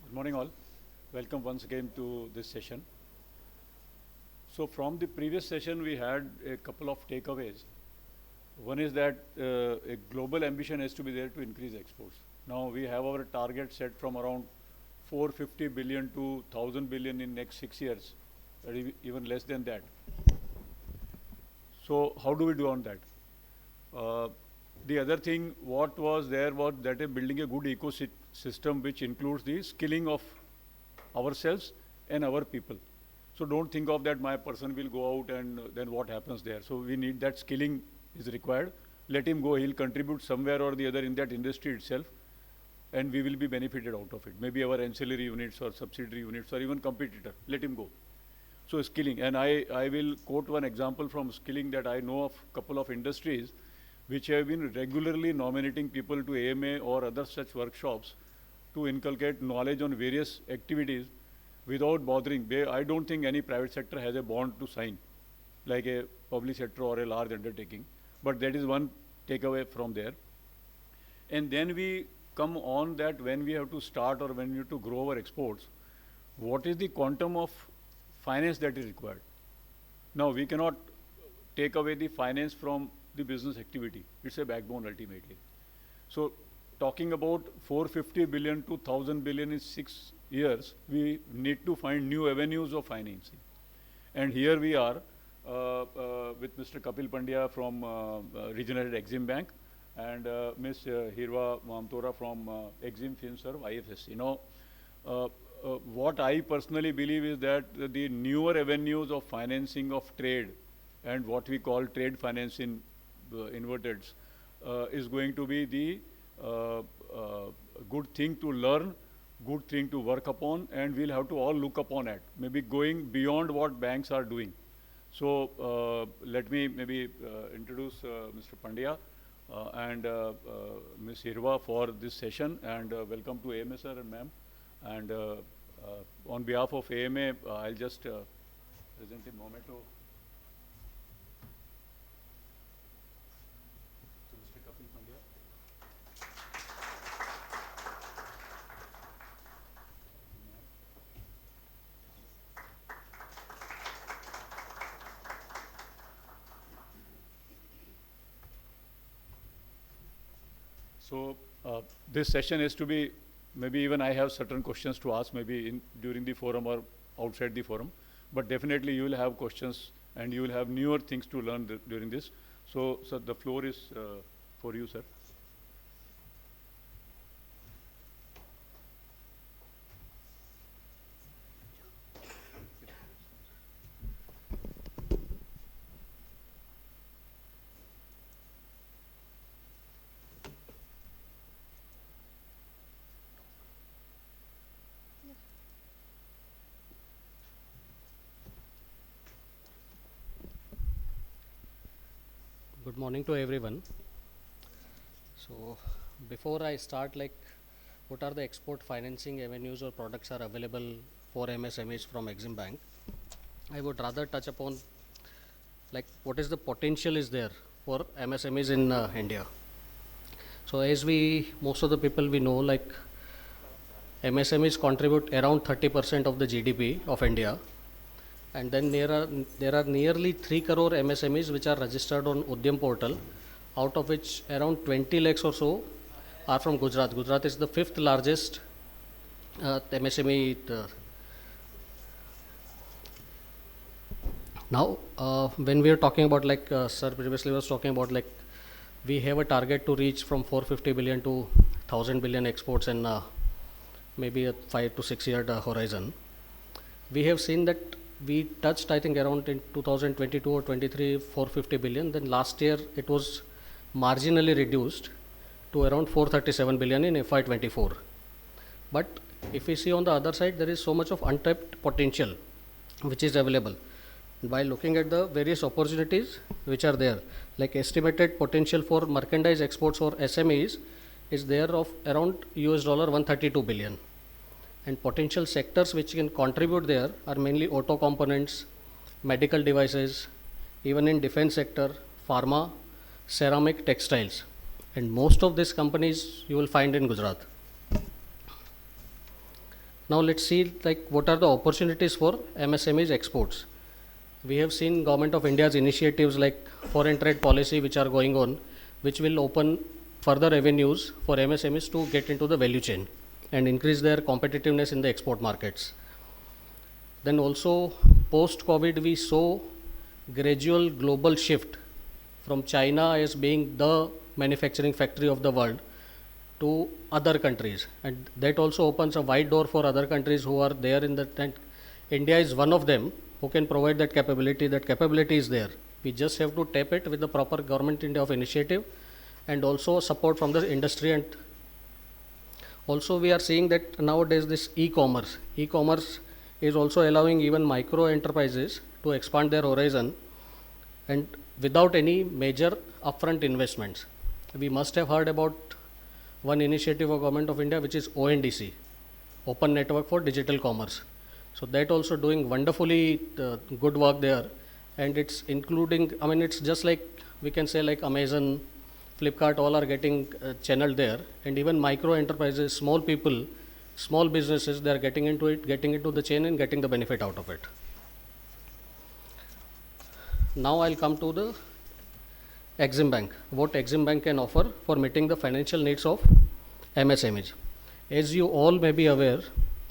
Good morning all. Welcome once again to this session. So from the previous session we had a couple of takeaways. One is that a global ambition has to be there to increase exports. Now we have our target set from around 450 billion to 1000 billion in next 6 years, or even less than that. So how do we do on that? The other thing, what was there was that building a good ecosystem which includes the skilling of ourselves and our people. So don't think of that my person will go out and then what happens there. So we need that skilling is required. Let him go, he'll contribute somewhere or the other in that industry itself, and we will be benefited out of it. Maybe our ancillary units or subsidiary units or even competitor, let him go. So skilling, and I will quote one example from skilling that I know of couple of industries which have been regularly nominating people to AMA or other such workshops to inculcate knowledge on various activities without bothering. I don't think any private sector has a bond to sign, like a public sector or a large undertaking. But that is one takeaway from there. And then we come on that when we have to start or when we have to grow our exports, what is the quantum of finance that is required? Now we cannot take away the finance from the business activity. It's a backbone ultimately. So talking about 450 billion to 1000 billion in 6 years, we need to find new avenues of financing. And here we are with Mr. Kapil Pandya from Regional Head Exim Bank and Ms. Hirva Mamtora from Exim FinServe IFSC. What I personally believe is that the newer avenues of financing of trade and what we call trade finance in inverted is going to be the good thing to learn, good thing to work upon, and we'll have to all look upon it, maybe going beyond what banks are doing. So let me maybe introduce Mr. Pandya and Ms. Hirva for this session, and welcome to AMA sir and ma'am. And on behalf of AMA, I'll just present a moment to Mr. Kapil Pandya. So this session is to be, maybe even I have certain questions to ask maybe during the forum or outside the forum, but definitely you will have questions and you will have newer things to learn during this. So the floor is for you, sir. Good morning to everyone. So before I start, what are the export financing avenues or products are available for MSMEs from Exim Bank, I would rather touch upon what is the potential is there for MSMEs in India. So as most of the people we know, MSMEs contribute around 30% of the GDP of India. And then there are nearly 3 crore MSMEs which are registered on Udyam portal, out of which around 20 lakhs or so are from Gujarat. Gujarat is the 5th largest MSME. Now, when we are talking about, sir previously was talking about, we have a target to reach from 450 billion to 1000 billion exports in maybe a 5 to 6 year horizon. We have seen that we touched, I think, around in 2022 or 23, 450 billion. Then last year it was marginally reduced to around 437 billion in FY24. But if we see on the other side, there is so much of untapped potential which is available. By looking at the various opportunities which are there, estimated potential for merchandise exports or SMEs is there of around $132 billion. And potential sectors which can contribute there are mainly auto components, medical devices, even in defense sector, pharma, ceramic, textiles. And most of these companies you will find in Gujarat. Now let's see like what are the opportunities for MSMEs exports. We have seen Government of India's initiatives like foreign trade policy which are going on, which will open further avenues for MSMEs to get into the value chain and increase their competitiveness in the export markets. Then also post-COVID we saw gradual global shift from China as being the manufacturing factory of the world to other countries, and that also opens a wide door for other countries who are there in the tent. India is one of them who can provide that capability. That capability is there. We just have to tap it with the proper government of initiative and also support from the industry. And also we are seeing that nowadays this e-commerce is also allowing even micro enterprises to expand their horizon and without any major upfront investments. We must have heard about one initiative of Government of India which is ONDC, Open Network for Digital Commerce. So that also doing wonderfully good work there, and it's including, I mean it's just like we can say like Amazon, Flipkart, all are getting channeled there, and even micro enterprises, small people, small businesses, they are getting into it, getting into the chain and getting the benefit out of it. Now I'll come to the Exim Bank, what Exim Bank can offer for meeting the financial needs of MSMEs. As you all may be aware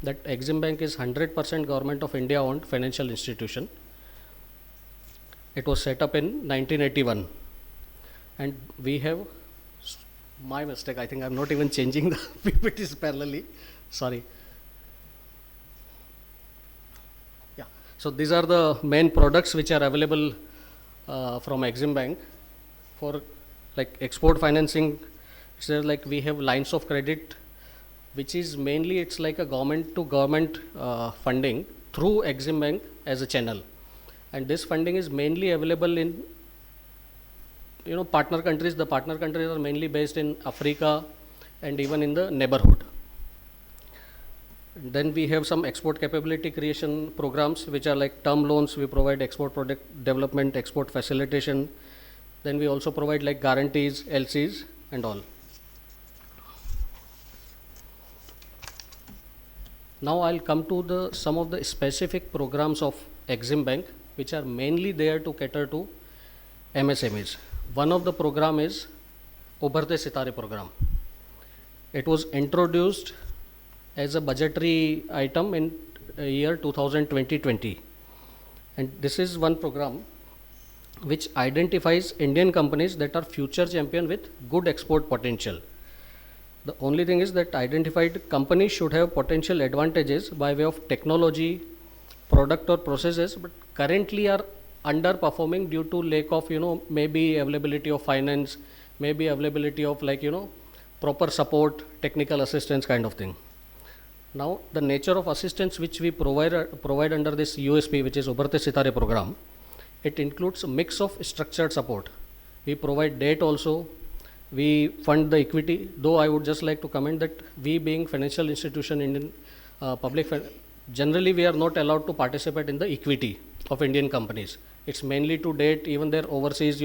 that Exim Bank is 100% Government of India owned financial institution. It was set up in 1981, and we have, my mistake, I think I'm not even changing the PPTs parallelly, sorry. Yeah, so these are the main products which are available from Exim Bank. For like export financing, it's there like we have lines of credit, which is mainly it's like a government to government funding through Exim Bank as a channel, and this funding is mainly available in partner countries. The partner countries are mainly based in Africa and even in the neighborhood. Then we have some export capability creation programs which are like term loans. We provide export product development, export facilitation. Then we also provide like guarantees, LCs and all. Now I'll come to some of the specific programs of Exim Bank which are mainly there to cater to MSMEs. One of the program is Ubharte Sitare program. It was introduced as a budgetary item in year 2020, and this is one program which identifies Indian companies that are future champion with good export potential. The only thing is that identified companies should have potential advantages by way of technology, product or processes, but currently are underperforming due to lack of maybe availability of finance, maybe availability of proper support, technical assistance kind of thing. Now the nature of assistance which we provide under this USP, which is Ubharte Sitare program, it includes a mix of structured support. We provide debt also, we fund the equity, though I would just like to comment that we being financial institution, Indian generally we are not allowed to participate in the equity of Indian companies. It's mainly to debt, even their overseas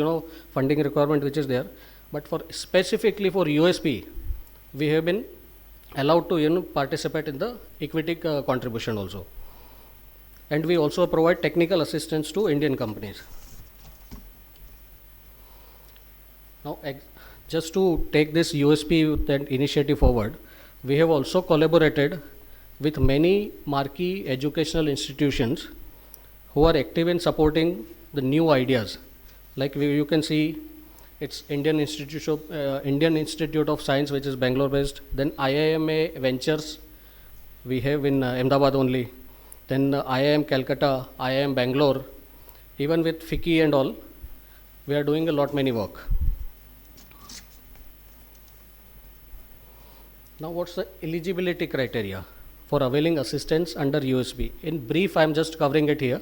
funding requirement which is there. But for specifically for USP, we have been allowed to participate in the equity contribution also. And we also provide technical assistance to Indian companies. Now, just to take this USP initiative forward, we have also collaborated with many marquee educational institutions who are active in supporting the new ideas. Like you can see, it's Indian Institute of Science, which is Bangalore based. Then IIMA Ventures, we have in Ahmedabad only. Then IIM Calcutta, IIM Bangalore, even with FICCI and all, we are doing a lot many work. Now what's the eligibility criteria for availing assistance under USP? In brief, I am just covering it here.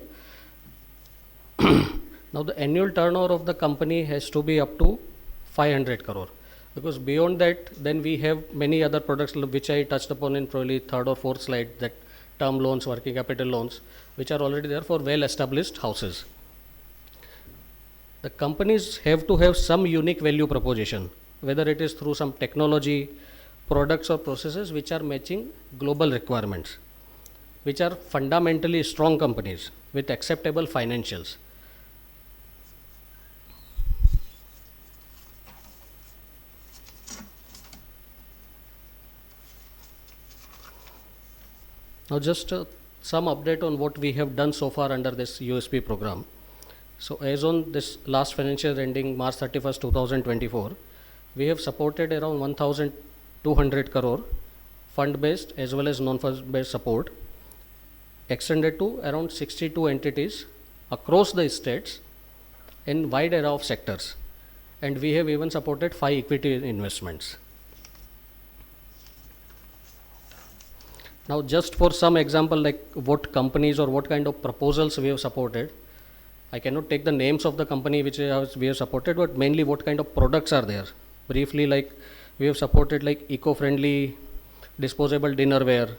Now the annual turnover of the company has to be up to 500 crore, because beyond that then we have many other products which I touched upon in probably third or fourth slide, that term loans, working capital loans, which are already there for well established houses. The companies have to have some unique value proposition, whether it is through some technology, products or processes which are matching global requirements. which are fundamentally strong companies with acceptable financials. Now just some update on what we have done so far under this USP program. So as on this last financial year ending March 31st, 2024, we have supported around 1,200 crore fund-based as well as non-fund-based support extended to around 62 entities across the states in wide array of sectors. And we have even supported 5 equity investments. Now just for some example, like what companies or what kind of proposals we have supported, I cannot take the names of the company which we have supported, but mainly what kind of products are there. Briefly, like we have supported like eco-friendly disposable dinnerware,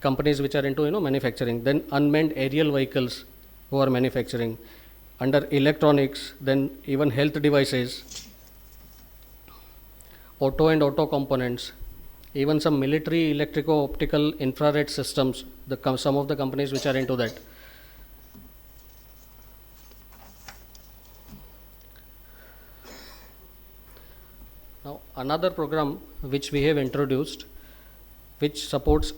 companies which are into manufacturing, then unmanned aerial vehicles who are manufacturing, under electronics, then even health devices, auto and auto components, even some military electrico-optical infrared systems, some of the companies which are into that. Now another program which we have introduced, which supports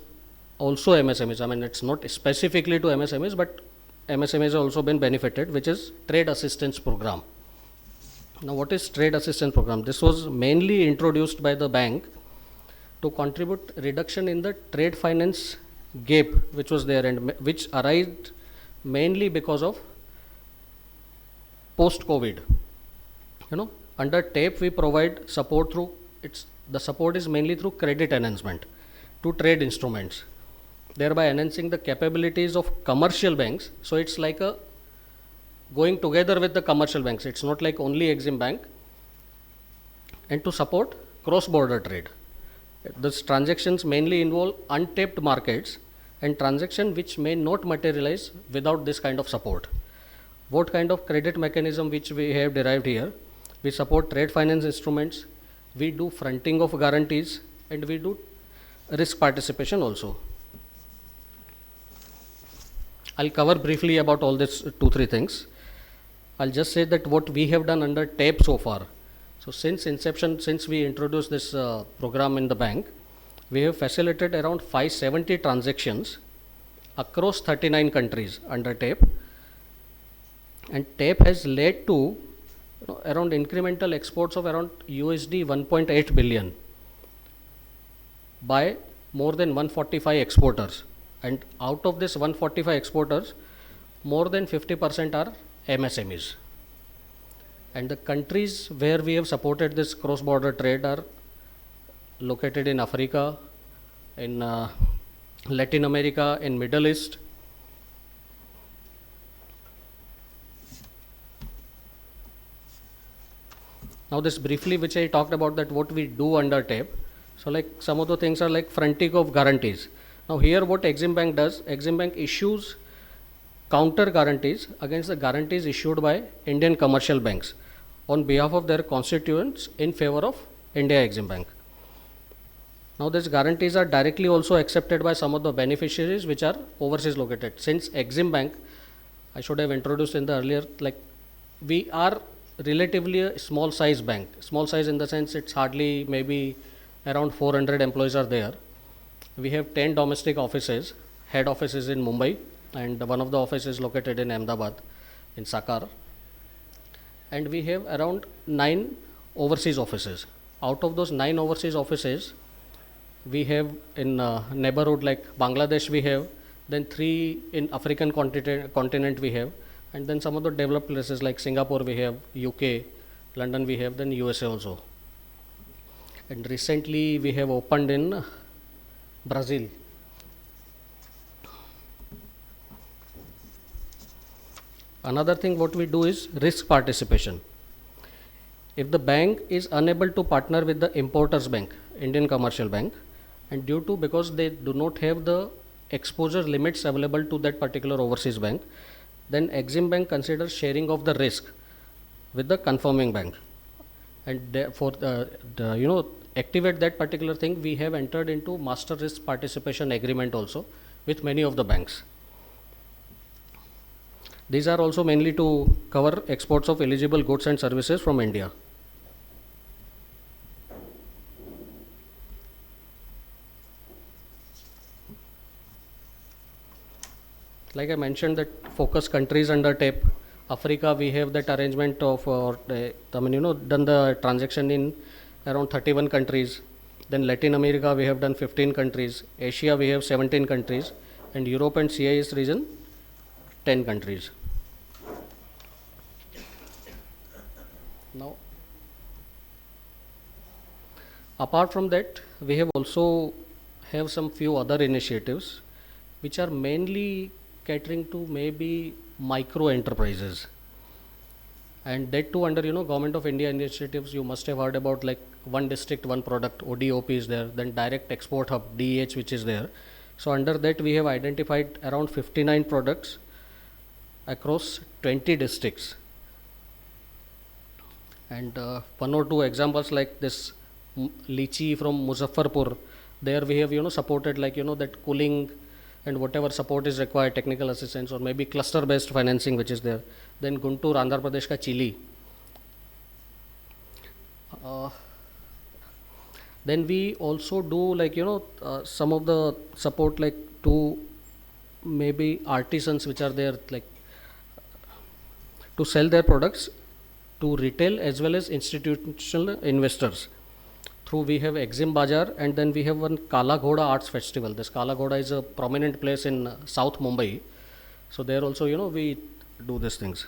also MSMEs, I mean it's not specifically to MSMEs, but MSMEs have also been benefited, which is Trade Assistance Program. Now what is Trade Assistance Program? This was mainly introduced by the bank to contribute reduction in the trade finance gap which was there and which arose mainly because of post-COVID. Under TAPE we provide support through, the support is mainly through credit enhancement to trade instruments, thereby enhancing the capabilities of commercial banks. So it's like a going together with the commercial banks. It's not like only Exim Bank, and to support cross-border trade. These transactions mainly involve untapped markets and transactions which may not materialize without this kind of support. What kind of credit mechanism which we have derived here? We support trade finance instruments, we do fronting of guarantees, and we do risk participation also. I'll cover briefly about all this 2-3 things. I'll just say that what we have done under TAPE so far. So since inception, since we introduced this program in the bank, we have facilitated around 570 transactions across 39 countries under TAPE. And TAPE has led to around incremental exports of around USD 1.8 billion by more than 145 exporters. And out of this 145 exporters, more than 50% are MSMEs. And the countries where we have supported this cross-border trade are located in Africa, in Latin America, in Middle East. Now this briefly which I talked about, that what we do under TAPE. So like some of the things are like fronting of guarantees. Now here what Exim Bank does, Exim Bank issues counter guarantees against the guarantees issued by Indian commercial banks on behalf of their constituents in favor of India Exim Bank. Now these guarantees are directly also accepted by some of the beneficiaries which are overseas located. Since Exim Bank, I should have introduced in the earlier, like we are relatively a small size bank. Small size in the sense it's hardly maybe around 400 employees are there. We have 10 domestic offices, head office is in Mumbai, and one of the offices is located in Ahmedabad, in Sakar. And we have around 9 overseas offices. Out of those 9 overseas offices, we have in neighborhood like Bangladesh we have, then 3 in African continent we have, and then some of the developed places like Singapore we have, UK, London we have, then USA also. And recently we have opened in Brazil. Another thing what we do is risk participation. If the bank is unable to partner with the importers bank, Indian commercial bank, and because they do not have the exposure limits available to that particular overseas bank, then Exim Bank considers sharing of the risk with the confirming bank. And for activate that particular thing, we have entered into master risk participation agreement also with many of the banks. These are also mainly to cover exports of eligible goods and services from India. Like I mentioned, that focus countries under TAPE. Africa, we have that arrangement of, done the transaction in around 31 countries. Then Latin America, we have done 15 countries. Asia, we have 17 countries. And Europe and CIS region, 10 countries. Now, apart from that, we have also have some few other initiatives which are mainly catering to maybe micro enterprises, and that too under Government of India initiatives. You must have heard about like one district, one product, ODOP is there, then direct export hub, DEH, which is there. So under that we have identified around 59 products across 20 districts, and one or two examples like this lychee from Muzaffarpur. There we have supported like that cooling and whatever support is required, technical assistance, or maybe cluster based financing which is there. Then Guntur, Andhra Pradesh ka chili. Then we also do like some of the support like to maybe artisans which are there, like to sell their products to retail as well as institutional investors. Through we have Exim Bazaar, and then we have one Kala Ghoda Arts Festival. This Kala Ghoda is a prominent place in South Mumbai. So there also we do these things.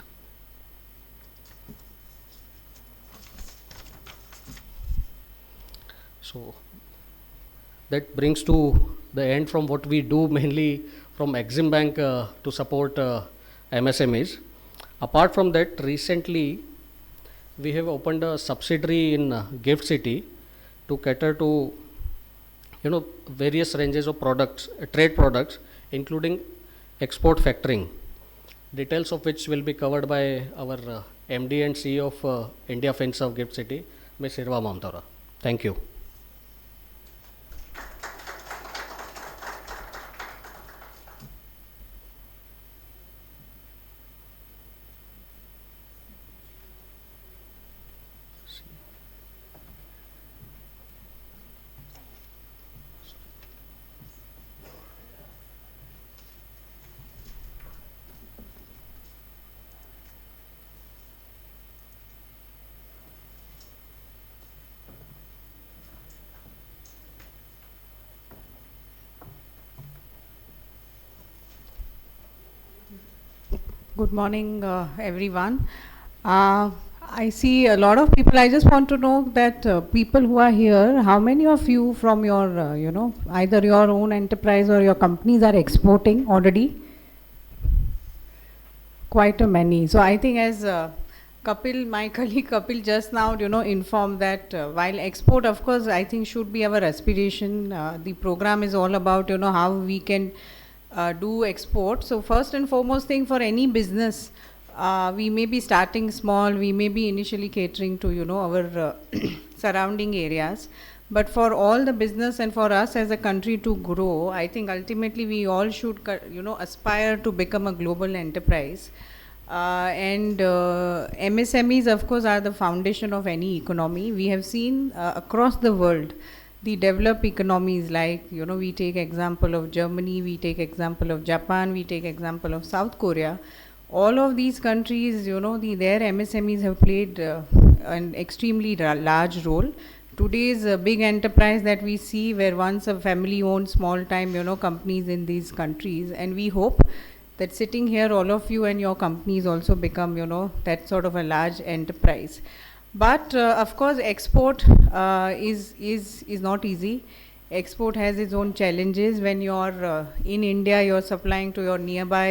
So that brings to the end from what we do mainly from Exim Bank to support MSMEs. Apart from that, recently we have opened a subsidiary in Gift City to cater to various ranges of products, trade products, including export factoring, details of which will be covered by our MD and CEO of India FinServ Gift City, Ms. Hirva Mamtora. Thank you. Good morning, everyone. I see a lot of people. I just want to know that people who are here, how many of you from your, either your own enterprise or your companies are exporting already? Quite a many. So I think as Kapil, my colleague Kapil just now, informed that while export, of course, I think should be our aspiration. The program is all about, how we can do export. So first and foremost thing for any business, we may be starting small, we may be initially catering to our surrounding areas, but for all the business and for us as a country to grow, I think ultimately we all should aspire to become a global enterprise. And MSMEs of course are the foundation of any economy. We have seen across the world the developed economies, like we take example of Germany, we take example of Japan, we take example of South Korea. All of these countries, their MSMEs have played an extremely large role. Today's big enterprise that we see, where once a family owned small time companies in these countries, and we hope that sitting here all of you and your companies also become that sort of a large enterprise. But of course export is not easy. Export has its own challenges. When you're in India, you're supplying to your nearby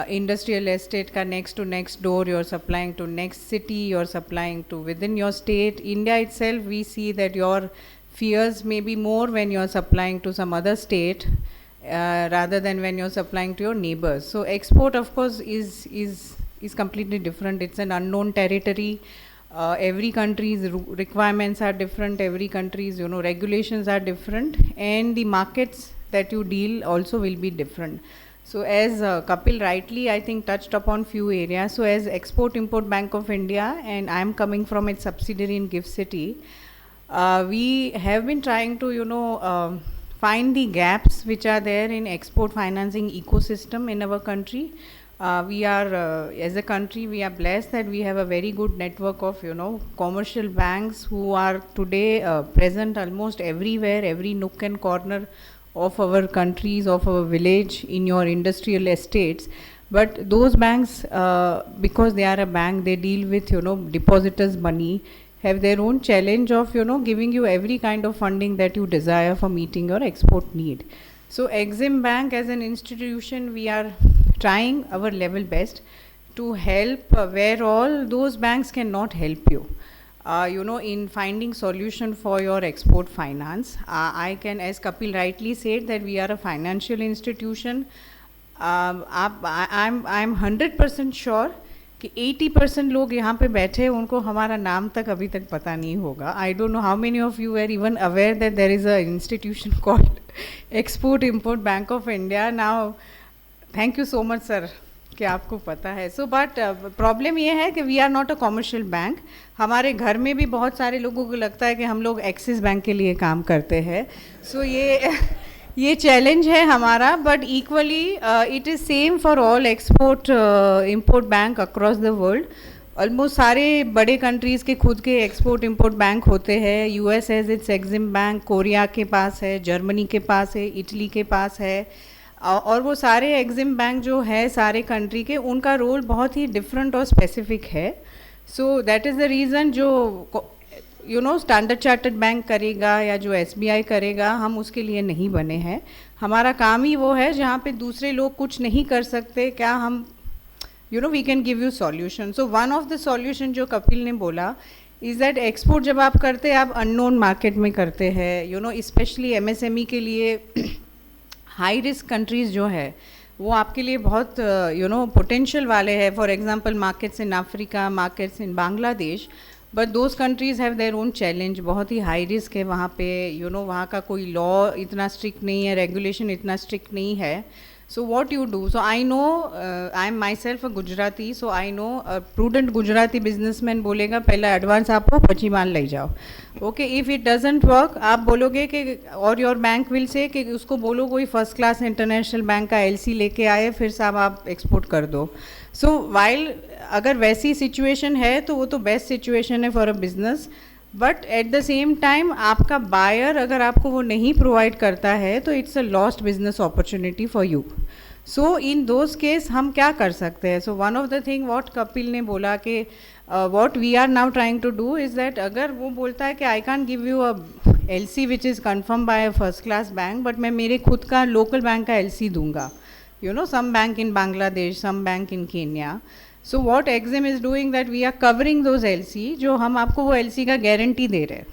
industrial estate ka next to next door, you're supplying to next city, you're supplying to within your state. India itself, we see that your fears may be more when you're supplying to some other state rather than when you're supplying to your neighbors. So export of course is completely different. It's an unknown territory. Every country's requirements are different, every country's regulations are different, and the markets that you deal also will be different. So as Kapil rightly, I think, touched upon few areas. So as Export-Import Bank of India, and I am coming from its subsidiary in GIFT City, we have been trying to, find the gaps which are there in export financing ecosystem in our country. We are, as a country, we are blessed that we have a very good network of, commercial banks who are today present almost everywhere, every nook and corner of our countries, of our village, in your industrial estates. But those banks, because they are a bank, they deal with, depositors' money, have their own challenge of, giving you every kind of funding that you desire for meeting your export need. So Exim Bank as an institution, we are trying our level best to help where all those banks cannot help you. In finding solution for your export finance. I can, as Kapil rightly said, that we are a financial institution. I'm 100% sure कि 80% लोग यहाँ पे बैठे उनको हमारा नाम तक अभी तक पता नहीं होगा. I don't know how many of you are even aware that there is an institution called Export-Import Bank of India. Now, thank you so much, sir, कि आपको पता है. सो बट प्रॉब्लम ये है कि we are not a commercial bank. हमारे घर में भी बहुत सारे लोगों को लगता है कि हम लोग एक्सिस बैंक के लिए काम करते हैं. सो ये चैलेंज है हमारा. But equally it is same for all export import bank across the world. Almost सारे बड़े कंट्रीज़ के खुद के एक्सपोर्ट इम्पोर्ट बैंक होते हैं. US has its Exim bank, Korea के पास है, जर्मनी के पास है, इटली के पास है. और वो सारे एक्सिम बैंक जो है सारे कंट्री के, उनका रोल बहुत ही डिफरेंट और स्पेसिफिक है. सो दैट इज़ द रीज़न जो स्टैंडर्ड चार्टर्ड बैंक करेगा या जो एसबीआई करेगा, हम उसके लिए नहीं बने हैं. हमारा काम ही वो है जहाँ पे दूसरे लोग कुछ नहीं कर सकते, क्या हम we can give you solution. So one of the solution जो कपिल ने बोला इज़ दैट एक्सपोर्ट जब आप करते हैं, आप अननोन मार्केट में करते हैं. स्पेशली एमएसएमई के लिए हाई रिस्क कंट्रीज़ जो है वो आपके लिए बहुत पोटेंशियल वाले हैं. For example markets in Africa, markets in Bangladesh. But those countries have their own challenge. बहुत ही हाई रिस्क है वहाँ पे. वहाँ का कोई लॉ इतना स्ट्रिक्ट नहीं है, रेगुलेशन इतना स्ट्रिक्ट नहीं है. So what you do? So I know, I am myself a Gujarati, so I know a prudent Gujarati businessman बोलेगा पहला एडवांस आपको पची माल ले जाओ. Okay, if it doesn't work, आप बोलोगे कि और your bank will say कि उसको बोलो कोई फर्स्ट क्लास इंटरनेशनल बैंक का LC लेके आए, फिर साहब आप एक्सपोर्ट कर दो. So while अगर वैसी सिचुएशन है तो वो तो बेस्ट सिचुएशन है for a business. But at the same time आपका बायर अगर आपको वो नहीं प्रोवाइड करता है तो it's a lost business opportunity for you. So in those case हम क्या कर सकते हैं? So one of the thing what Kapil ने बोला कि what we are now trying to do is that अगर वो बोलता है कि I can give you a LC which is confirm by a first class bank, but मैं मेरे खुद का लोकल बैंक का LC दूंगा. some bank in Bangladesh, some bank in Kenya. So what Exim is doing that we are covering those LC जो हम आपको वो LC का guarantee दे रहे हैं.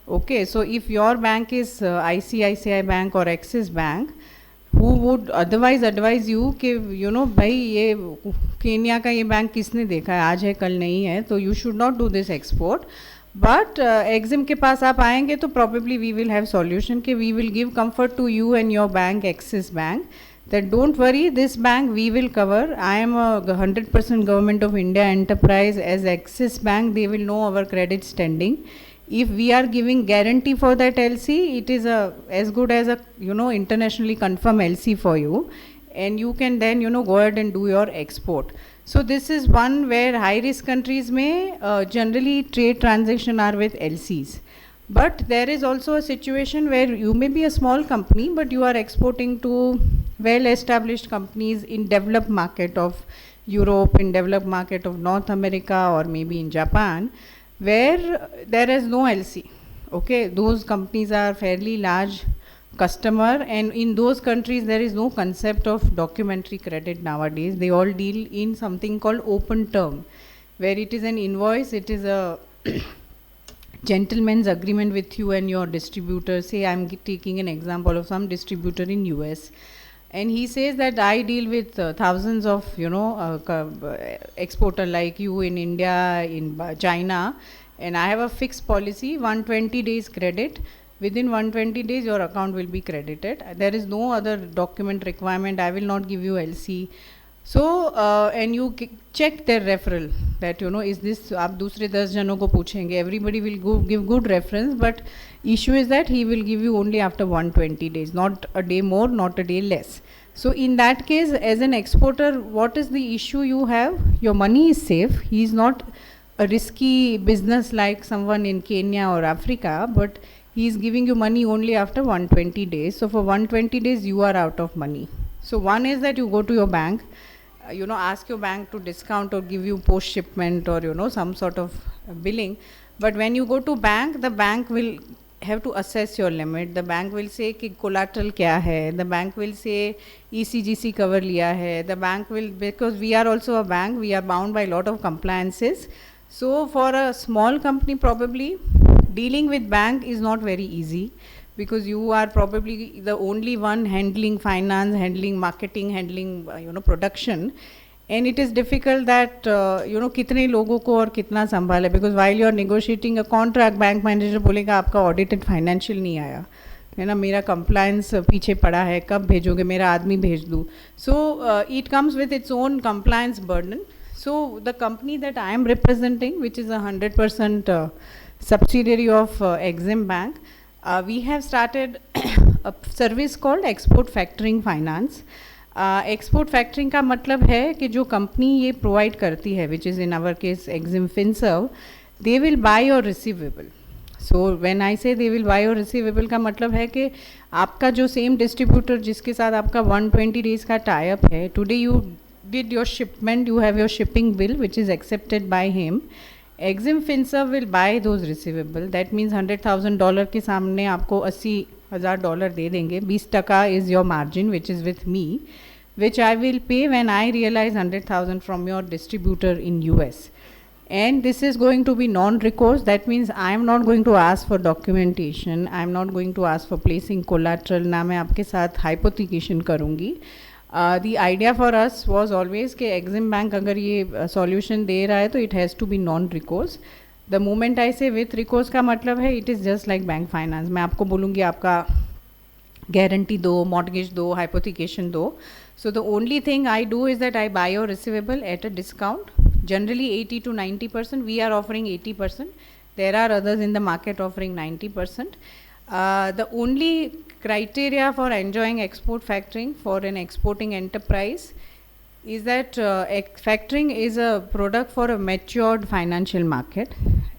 Okay, so if your bank is ICICI Bank or Axis Bank, who would otherwise advise you कि भाई ये केन्या का ये बैंक किसने देखा है, आज है कल नहीं है, तो you should not do this export. But Exim के पास आप आएंगे तो probably we will have solution कि we will give comfort to you and your bank, Axis Bank, that don't worry, this bank we will cover. I am a 100% Government of India enterprise. As Axis Bank, they will know our credit standing. If we are giving guarantee for that LC, it is as good as a internationally confirmed LC for you, and you can then go ahead and do your export. So this is one where high risk countries may generally trade transaction are with LCs. But there is also a situation where you may be a small company, but you are exporting to well-established companies in developed market of Europe, in developed market of North America, or maybe in Japan, where there is no LC. Okay, those companies are fairly large customer, and in those countries there is no concept of documentary credit nowadays. They all deal in something called open term, where it is an invoice, it is a gentleman's agreement with you and your distributor. Say I'm taking an example of some distributor in US, and he says that I deal with thousands of exporter like you in India, in China, and I have a fixed policy, 120 days credit. within 120 days your account will be credited. There is no other document requirement. I will not give you LC. So and you check their referral that is this, आप दूसरे 10 जनों को पूछेंगे, everybody will give good reference, but issue is that he will give you only after 120 days, not a day more, not a day less. So in that case, as an exporter, what is the issue you have? Your money is safe. He is not a risky business like someone in Kenya or Africa, but he is giving you money only after 120 days. So for 120 days, you are out of money. So one is that you go to your bank, ask your bank to discount or give you post shipment or some sort of billing. But when you go to bank, the bank will have to assess your limit. The bank will say कि collateral क्या है. The bank will say ECGC cover लिया है. The bank will, because we are also a bank, we are bound by a lot of compliances. So for a small company, probably dealing with bank is not very easy, because you are probably the only one handling finance, handling marketing, handling production, and it is difficult that कितने लोगों को और कितना संभाले, because while you are negotiating a contract, bank manager बोलेगा आपका audited financial नहीं आया है ना, मेरा compliance पीछे पड़ा है, कब भेजोगे, मेरा आदमी भेज दूँ. So it comes with its own compliance burden. So the company that I am representing, which is a 100% subsidiary of Exim Bank, we have started a service called Export Factoring Finance. Export factoring का मतलब है कि जो company ये provide करती है, which is in our case Exim Finserv, they will buy your receivable. So when I say they will buy your receivable का मतलब है कि आपका जो सेम डिस्ट्रीब्यूटर जिसके साथ आपका 120 days का टाई अप है, today you did your shipment, you have your shipping bill which is accepted by him. Exim Finserv will buy those receivable. That means $100,000 के सामने आपको $80,000 दे देंगे. 20% is your margin which is with me, which I will pay when I realize 100,000 from your distributor in US. And this is going to be non-recourse. That means I am not going to ask for documentation. I am not going to ask for placing collateral. ना मैं आपके साथ hypothecation करूँगी. The idea for us was always कि Exim Bank अगर ये solution दे रहा है तो it has to be non-recourse. The moment I say with recourse का मतलब है it is just like bank finance. मैं आपको बोलूँगी आपका guarantee दो, mortgage दो, hypothecation दो. So the only thing I do is that I buy your receivable at a discount. Generally 80 to 90%. We are offering 80%. There are others in the market offering 90%. The only criteria for enjoying export factoring for an exporting enterprise is that factoring is a product for a matured financial market,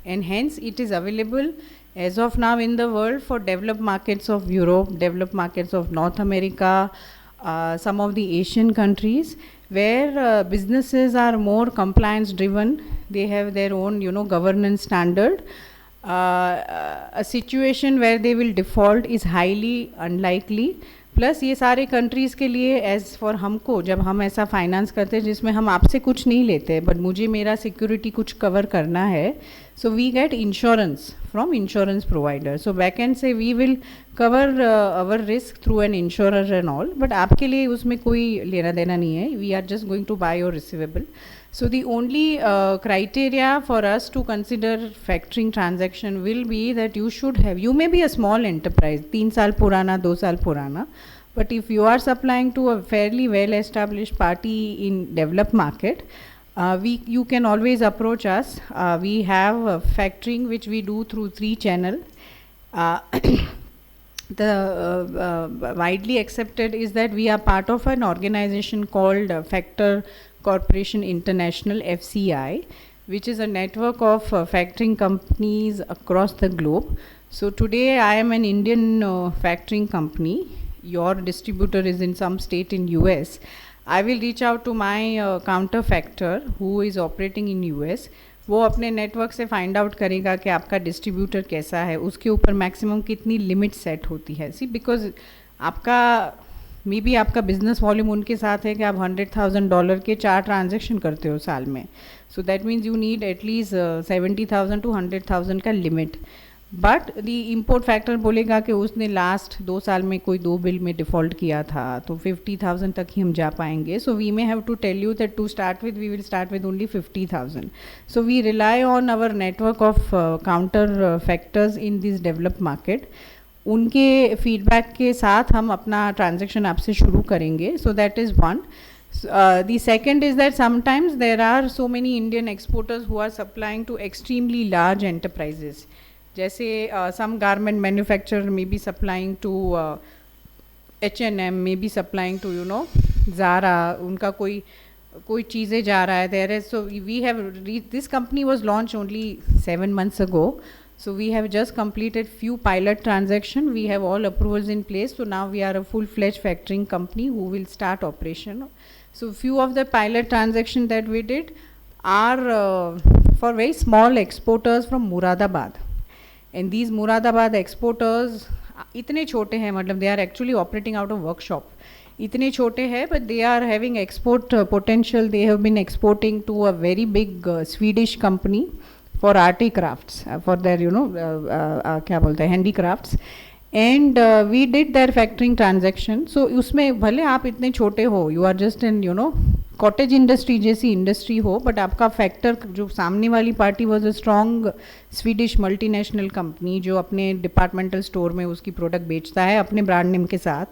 and hence it is available as of now in the world for developed markets of Europe, developed markets of North America, some of the Asian countries where businesses are more compliance driven. They have their own governance standard. A situation where they will default is highly unlikely. Plus ये सारे countries के लिए as for हमको जब हम ऐसा finance करते हैं जिसमें हम आपसे कुछ नहीं लेते बट मुझे मेरा सिक्योरिटी कुछ कवर करना है, so we get insurance from insurance provider. So back end से we will cover our risk through an insurer and all, but आपके लिए उसमें कोई लेना देना नहीं है. We are just going to buy your receivable. So the only criteria for us to consider factoring transaction will be that you may be a small enterprise, 3 साल पुराना, 2 साल पुराना, but if you are supplying to a fairly well established party in developed market, you can always approach us. We have factoring which we do through 3 channel. The widely accepted is that we are part of an organization called Factor Corporation International, FCI, which is a network of factoring companies across the globe. So today I am an Indian factoring company. Your distributor is in some state in US. I will reach out to my counterfactor who is operating in US. वो अपने network से find out करेगा कि आपका distributor कैसा है, उसके ऊपर मैक्सिमम कितनी लिमिट सेट होती है. सी बिकॉज आपका मे बी आपका बिजनेस वॉल्यूम उनके साथ है कि आप $100,000 के 4 ट्रांजेक्शन करते हो साल में, so that means you need at least 70,000 to 100,000 का limit. But the import factor बोलेगा कि उसने लास्ट 2 साल में कोई 2 बिल में डिफ़ॉल्ट किया था तो 50,000 तक ही हम जा पाएंगे. So we may have to tell you that to start with we will start with only 50,000. So we rely on our network of counter factors in this developed market. उनके feedback के साथ हम अपना ट्रांजेक्शन आपसे शुरू करेंगे. So that is one. The second is that sometimes there are so many Indian exporters who are supplying to extremely large enterprises. जैसे some garment manufacturer may be supplying to H&M, may be supplying to Zara. उनका कोई चीज़ें जा रहा है. There is, so we have this company was launched only 7 months ago. So we have just completed few pilot transaction. We have all approvals in place. So now we are a full-fledged factoring company who will start operation. So few of the pilot transactions that we did are for very small exporters from Muradabad. And these Muradabad exporters इतने छोटे हैं, मतलब they are actually operating out of workshop. इतने छोटे हैं, but they are having export potential. They have been exporting to a very big Swedish company for arty crafts, for their क्या बोलते हैं, handicrafts. And we did their factoring transaction. So उसमें भले आप इतने छोटे हो, you are just in cottage industry जैसी industry हो, but आपका factor जो सामने वाली party was a strong Swedish multinational company जो अपने departmental store में उसकी product बेचता है अपने brand name के साथ.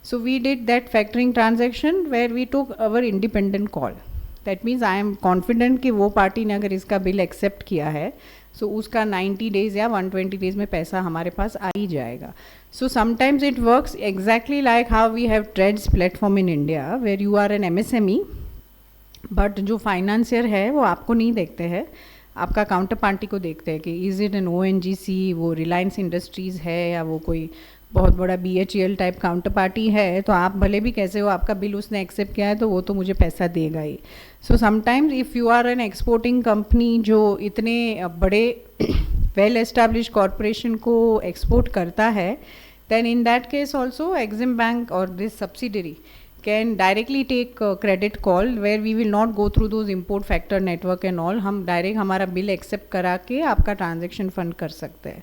So we did that factoring transaction where we took our independent call. That means I am confident कि वो party ने अगर इसका bill accept किया है, so उसका 90 days या 120 days में पैसा हमारे पास आ ही जाएगा. So sometimes it works exactly like how we have Trades platform in India where you are an MSME, but जो financier है वो आपको नहीं देखते हैं, आपका काउंटर पार्टी को देखते हैं कि इज़ इट एन ONGC, वो रिलायंस इंडस्ट्रीज़ है या वो कोई बहुत बड़ा BHEL टाइप काउंटर पार्टी है, तो आप भले भी कैसे हो, आपका बिल उसने एक्सेप्ट किया है तो वो तो मुझे पैसा देगा ही. So sometimes if you are an exporting company जो इतने बड़े वेल एस्टैब्लिश कॉरपोरेशन को एक्सपोर्ट करता है, then in that case also Exim Bank or this subsidiary can directly take credit call where we will not go through those import factor network and all. हम direct हमारा bill accept करा के आपका transaction fund कर सकते हैं.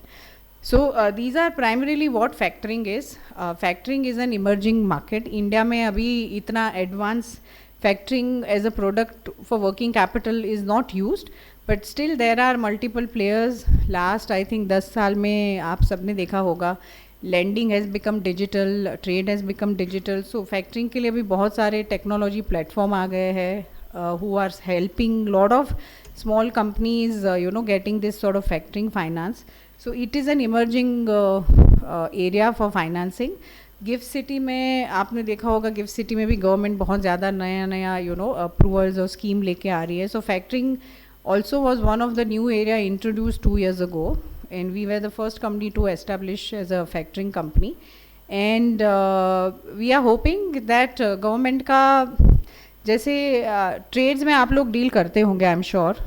So these are primarily what factoring is. Factoring is an emerging market. India में अभी इतना advanced factoring as a product for working capital is not used, but still there are multiple players. Last I think 10 साल में आप सबने देखा होगा, lending has become digital, trade has become digital. So factoring के लिए भी बहुत सारे technology platform आ गए हैं who are helping lot of small companies getting this sort of factoring finance. So it is an emerging area for financing. Gift City में आपने देखा होगा, गिफ्ट सिटी में भी गवर्नमेंट बहुत ज़्यादा नया अप्रूवल्स और स्कीम लेके आ रही है. सो factoring also was one of the new area introduced 2 years ago, and we were the first company to establish as a factoring company. And we are hoping that government का जैसे trades में आप लोग deal करते होंगे, I am sure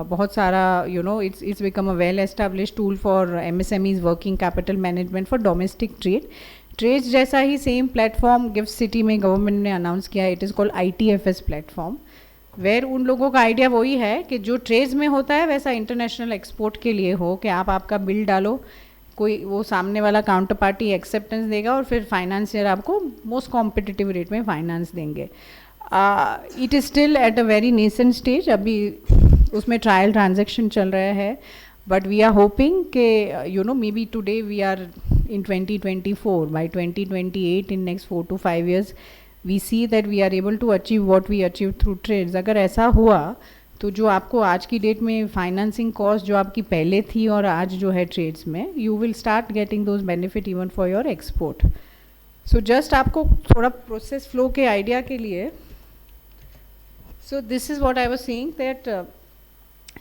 बहुत सारा it's become a well established tool for MSMEs working capital management for domestic trade. Trades जैसा ही सेम प्लेटफॉर्म गिफ्ट सिटी में गवर्नमेंट ने अनाउंस किया, it is called ITFS platform, where उन लोगों का आइडिया वही है कि जो ट्रेड्स में होता है वैसा इंटरनेशनल एक्सपोर्ट के लिए हो, कि आप आपका बिल डालो, कोई वो सामने वाला काउंटर पार्टी एक्सेप्टेंस देगा और फिर फाइनेंशियर आपको मोस्ट कॉम्पिटिटिव रेट में फाइनेंस देंगे. It is still at a very nascent stage, अभी उसमें ट्रायल ट्रांजेक्शन चल रहा है, but we are hoping के maybe today we are in 2024, by 2028 in next 4 to 5 years we see that we are able to achieve what we achieved through trades. अगर ऐसा हुआ तो जो आपको आज की डेट में फाइनेंसिंग कॉस्ट जो आपकी पहले थी और आज जो है ट्रेड्स में, you will start getting those benefit even for your export. So just आपको थोड़ा प्रोसेस फ्लो के आइडिया के लिए, so this is what I was saying that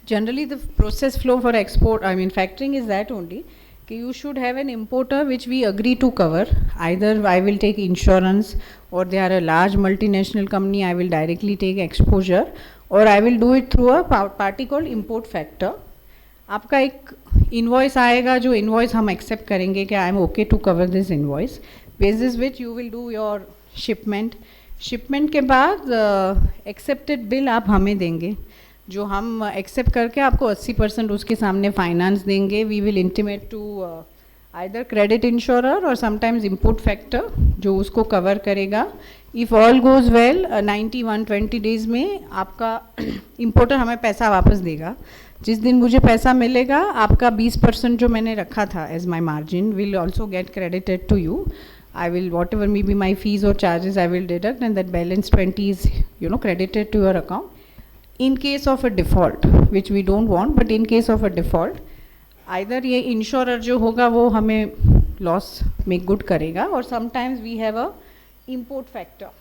generally the process flow for export, I mean factoring is that only, कि you should have an importer which we agree to cover. Either I will take insurance, or they are a large multinational company, I will directly take exposure, or I will do it through a party called import factor. आपका एक invoice आएगा, जो invoice हम accept करेंगे कि I am okay to cover this invoice, basis which you will do your shipment. Shipment के बाद accepted bill आप हमें देंगे, जो हम एक्सेप्ट करके आपको 80% उसके सामने फाइनेंस देंगे. We will intimate to either credit insurer और समटाइम्स इम्पोर्ट फैक्टर जो उसको कवर करेगा. If all goes well 90-120 days में आपका इम्पोर्टर हमें पैसा वापस देगा. जिस दिन मुझे पैसा मिलेगा आपका 20% जो मैंने रखा था as my margin will also get credited to you. I will, whatever may be my fees or charges, I will deduct, and that balance 20 is, credited to your account. In case of a default, which we don't want, but in case of a default, either ये insurer जो होगा वो हमें loss make good करेगा, or sometimes we have a import factor.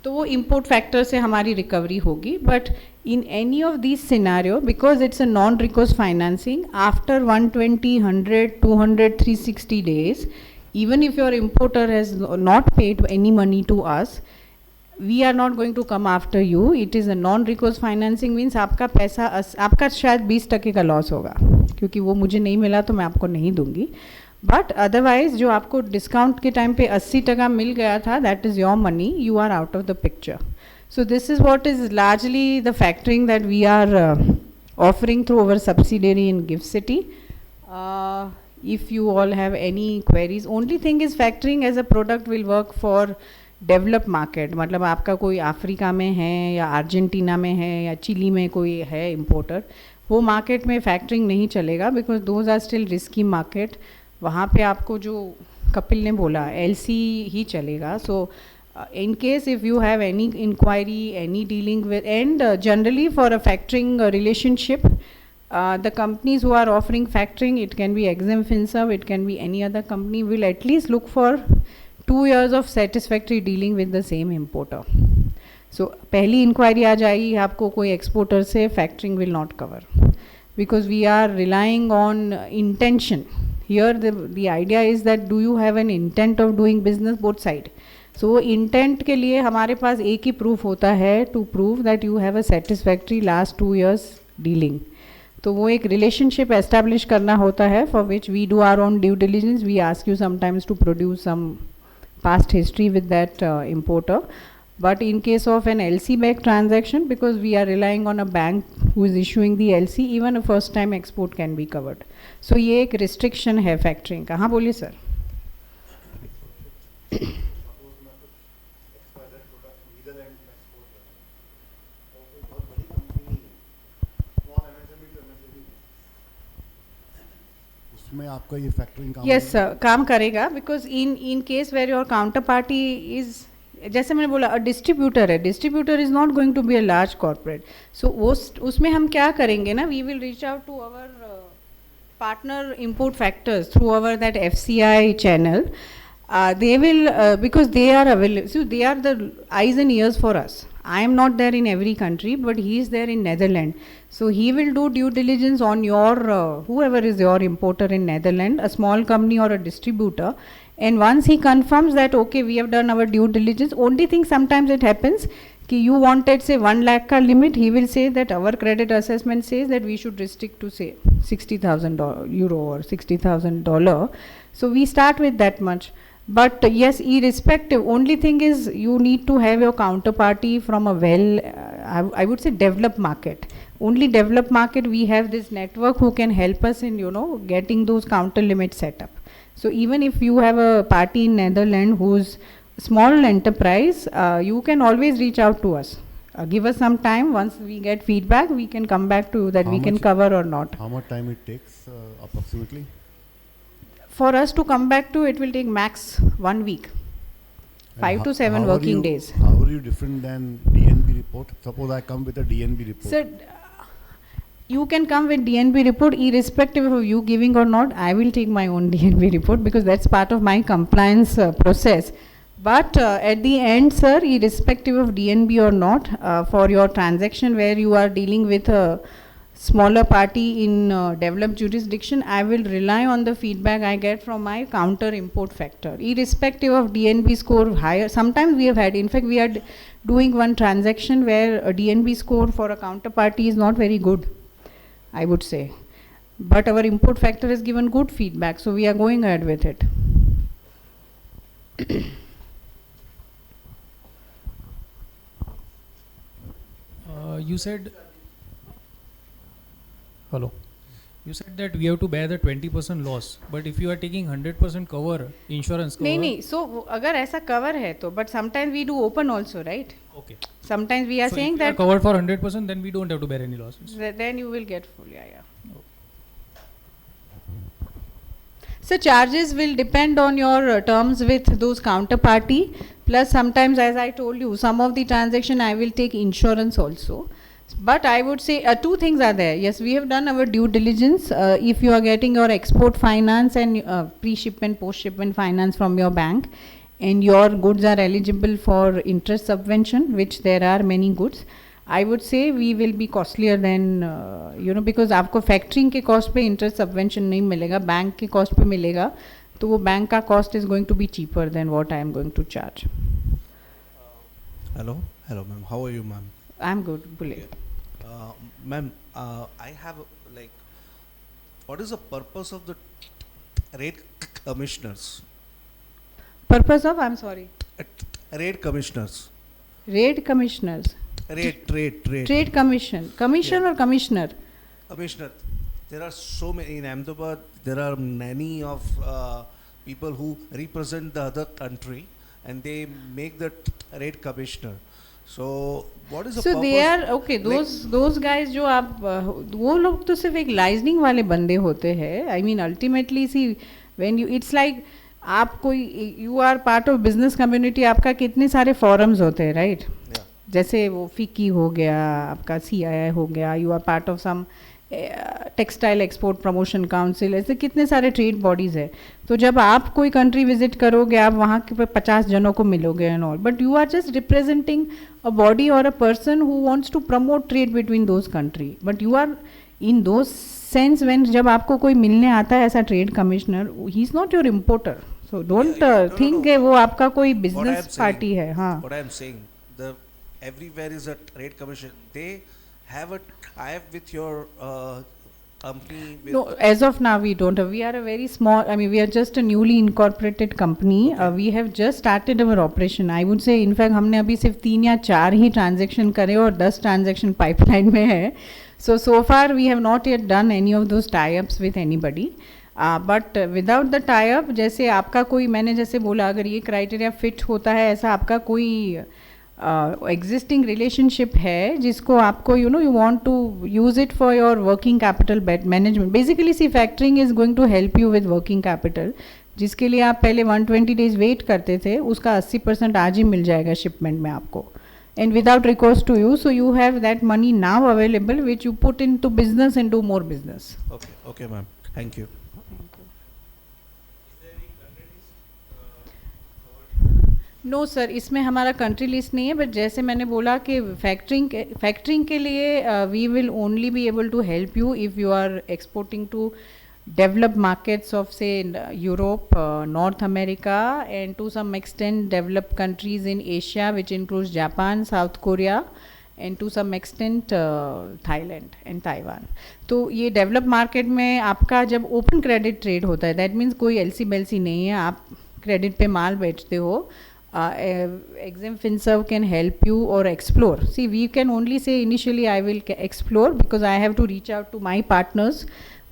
तो वो import factor से हमारी recovery होगी. But in any of these scenario, because it's a non-recourse financing, after 120, 100, 200, 360 days, even if your importer has not paid any money to us, we are not going to come after you. It is a non-recourse financing means आपका पैसा आपका शायद 20% का loss होगा क्योंकि वो मुझे नहीं मिला तो मैं आपको नहीं दूंगी. बट अदरवाइज जो आपको डिस्काउंट के टाइम पे 80% मिल गया था, that is your money, you are out of the picture. So this is what is largely the factoring that we are offering through our subsidiary in GIFT City. If you all have any queries, only thing is factoring as a product will work for developed market. मतलब आपका कोई Africa में है या Argentina में है या chilli में कोई है importer, वो market में factoring नहीं चलेगा because those are still risky market. वहाँ पे आपको जो कपिल ने बोला LC ही चलेगा. So in case if you have any inquiry, any dealing with, and generally for a factoring relationship, the companies who are offering factoring, it can be Exim Finserv, it can be any other company, will at least look for 2 years of satisfactory dealing with the same importer. So पहली inquiry आ जाएगी आपको कोई exporter से, factoring will not cover because we are relying on intention. Here the idea is that do you have an intent of doing business, both side. So intent के लिए हमारे पास एक ही proof होता है to prove that you have a satisfactory last 2 years dealing. तो वो एक relationship establish करना होता है for which we do our own due diligence. We ask you sometimes to produce some past history with that importer. But in case of an LC back transaction, because we are relying on a bank who is issuing the LC, even a first time export can be covered. So ये एक restriction है factoring का. हाँ बोलिए sir. उसमें आपका ये factoring काम यस सर काम करेगा because in case where your counter party is, जैसे मैंने बोला, डिस्ट्रीब्यूटर है. Distributor is not going to be a large corporate. So उसमें हम क्या करेंगे ना, we will reach out to our partner import factors through our that FCI channel. They will because they are available, so they are the eyes and ears for us. I am not there in every country, but he is there in Netherlands. So he will do due diligence on your whoever is your importer in Netherlands, a small company or a distributor. And once he confirms that okay, we have done our due diligence, only thing sometimes it happens कि you wanted say 1 lakh का limit, he will say that our credit assessment says that we should restrict to say 60,000 euro or $60,000. So we start with that much. But yes, irrespective, only thing is you need to have your counterparty from a I would say developed market. Only developed market we have this network who can help us in getting those counter limits set up. So even if you have a party in Netherlands who's small enterprise, you can always reach out to us. Give us some time. Once we get feedback, we can come back to you that we can cover or not. How much time it takes approximately? For us to come back to it will take max 1 week. 5 to 7 working days. How are you different than DNB report? Suppose I come with a DNB report. Sir, you can come with DNB report irrespective of you giving or not. I will take my own DNB report because that's part of my compliance process. But at the end, sir, irrespective of DNB or not, for your transaction where you are dealing with a smaller party in developed jurisdiction, I will rely on the feedback I get from my counter import factor. Irrespective of DNB score higher, sometimes we have had, in fact, we are doing one transaction where a DNB score for a counterparty is not very good, I would say. But our import factor has given good feedback, so we are going ahead with it. You said, hello. You said that we have to bear the 20% loss, but if you are taking 100% cover, insurance cover. नहीं नहीं, so अगर ऐसा cover है तो, but sometimes we do open also, right? Okay. Sometimes we are So saying if we are that covered for 100%, then we don't have to bear any losses. then you will get full, yeah. So charges will depend on your terms with those counterparty. Plus sometimes, as I told you, some of the transaction I will take insurance also. But I would say two things are there. Yes, we have done our due diligence. If you are getting your export finance and pre-shipment, post-shipment finance from your bank, and your goods are eligible for interest subvention, which there are many goods, I would say we will be costlier than because आपको factoring के cost पे interest subvention नहीं मिलेगा, bank के cost पे मिलेगा, तो वो bank का cost is going to be cheaper than what I am going to charge. Hello, ma'am. How are you, ma'am? I'm good, Bule. Ma'am, I have like, what is the purpose of the rate commissioners? Purpose of, I'm sorry, Rate commissioners. Raid commissioners, Trade. trade commission, Yeah. or commissioner? Commissioner. There are so many in Ahmedabad. There are many of people who represent the other country, and they make the rate commissioner. So what is the So purpose? they are okay. Those guys जो आप वो लोग तो सिर्फ एक liaisoning वाले बंदे होते हैं. I mean ultimately see when you it's like आप कोई you are part of business community, आपका कितने सारे forums होते हैं, right? Yeah. जैसे वो फिकी हो गया, आपका CII हो गया, you are part of some textile export promotion council, ऐसे कितने सारे ट्रेड बॉडीज़ है. तो जब आप कोई कंट्री विजिट करोगे, आप वहाँ के 50 जनों को मिलोगे and all, but you are just representing a body और a person who wants to promote trade between those country. But you are in those sense when जब आपको कोई मिलने आता है ऐसा trade commissioner, he is not your importer. So don't think वो आपका कोई बिजनेस पार्टी है. हाँ, What I am saying, the everywhere is a trade commission. They have a tie-up with your company. With no, as of now we don't have. We are a very small, I mean we are just a newly incorporated company. We have just started our operation. I would say in fact हमने अभी सिर्फ 3 या 4 ही transaction करे और 10 transaction pipeline में है. So far we have not yet done any of those tie-ups with anybody. But without the tie-up, जैसे आपका कोई, मैंने जैसे बोला, अगर ये criteria fit होता है, ऐसा आपका कोई existing relationship है जिसको आपको you want to use it for your working capital management. Basically see, factoring is going to help you with working capital, जिसके लिए आप पहले 120 days wait करते थे, उसका 80% आज ही मिल जाएगा shipment में आपको, and without recourse to you. So you have that money now available which you put into business and do more business. Okay, ma'am. Thank you. No sir, इसमें हमारा कंट्री लिस्ट नहीं है, बट जैसे मैंने बोला कि फैक्टरिंग के लिए we will only be able to help you if you are exporting to developed markets of say Europe, North America, and to some extent developed countries in Asia, which includes Japan, South Korea, and to some extent Thailand and Taiwan. तो ये develop market में आपका जब open credit trade होता है, that means कोई LC बेलसी नहीं है, आप क्रेडिट पे माल बेचते हो, Exim FinServ can help you or explore. See, we can only say initially I will explore because I have to reach out to my partners.